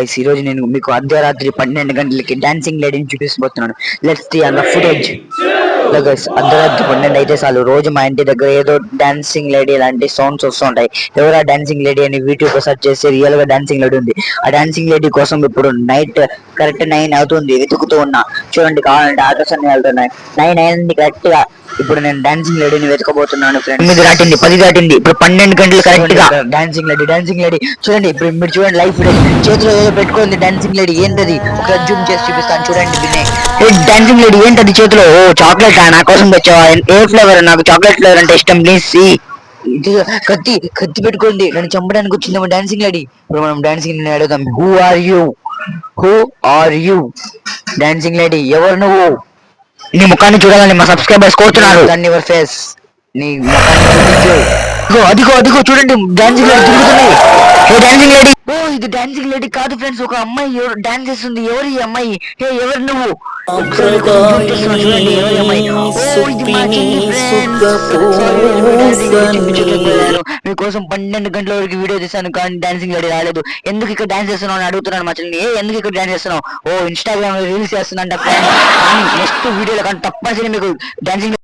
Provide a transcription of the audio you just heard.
ఈ రోజు నేను మీకు అర్ధరాత్రి 12 గంటలకి డాన్సింగ్ లేడీని చూపిస్తున్నాను. Let's see on the footage. Guys అర్ధరాత్రి 12 అయితే చాలు రోజు మా ఇంటి దగ్గర ఏదో డాన్సింగ్ లేడీ లాంటి సౌండ్స్ వస్తుంటాయి. ఎవరా డాన్సింగ్ లేడీ అని యూట్యూబ్ లో సెర్చ్ చేస్తే రియల్ గా డాన్సింగ్ లేడీ ఉంది. ఆ డాన్సింగ్ లేడీ కోసం ఇప్పుడు నైట్ కరెక్ట్ 9 అవుతుంది, వెతుకుతూ ఉన్నా. చూడండి, కావాలంటే ఆటోస్ అన్ని వెళ్తున్నాయి. 9 అయింది కరెక్ట్ గా. ఇప్పుడు నేను డాన్సింగ్ లేడీని వెతకబోతున్నాను ఫ్రెండ్స్. 9 దాటింది, 10 దాటింది, ఇప్పుడు 12 గంటలు కరెక్ట్ గా. డాన్సింగ్ లేడీ చూడండి. ఇప్పుడు మీరు చూడండి, లైఫ్ చేతిలో ఏదో పెట్టుకుంది డాన్సింగ్ లేడీ. ఏంటది? ఒక జూమ్ చేసి చూపిస్తాను చూడండి. డాన్సింగ్ లేడీ ఏంటది చేతిలో? ఓ చాక్లెట్ నా కోసం తెచ్చావా? ఏ ఫ్లేవర్? నాకు చాక్లెట్ ఫ్లేవర్ అంటే ఇష్టం. ప్లీజ్ సి. కత్తి పెట్టుకోండి, నన్ను చంపడానికి వచ్చిందేమో డాన్సింగ్ లేడీ. ఇప్పుడు మనం డాన్సింగ్ లేడీ అడుగుదాం. Who are you dancing lady, ఎవరు నువ్వు? నీ ముఖాన్ని చూడాలని మా సబ్స్క్రైబర్స్ కోరుతున్నారు. దాన్ని యువర్ ఫేస్, నీ ముఖాన్ని చూపించు. అదిగో చూడండి, డాన్సింగ్ లేడీ తిరుగుతున్నాయి. ఏ డాన్సింగ్ లేడీ? ఓ ఇది డాన్సింగ్ లేడీ కాదు ఫ్రెండ్స్, ఒక అమ్మాయి డాన్స్ చేస్తుంది. ఎవరు ఈ అమ్మాయి? హే ఎవరు నువ్వు? చూడండి ఎవరి అమ్మాయి. ఓ ఇది మా చెల్లి ఫ్రెండ్స్. మీకోసం 12 గంటల వరకు వీడియో తీసాను కానీ డాన్సింగ్ లేడీ రాలేదు. ఎందుకు ఇక్కడ డాన్స్ చేస్తున్నావు అని అడుగుతున్నాను మా చెల్లిని. ఎందుకు ఇక్కడ డాన్స్ చేస్తున్నావు? ఓ ఇన్స్టాగ్రామ్ లో రీల్స్ చేస్తున్నా. కానీ నెక్స్ట్ వీడియోలో కానీ తప్పనిసరి మీకు డాన్సింగ్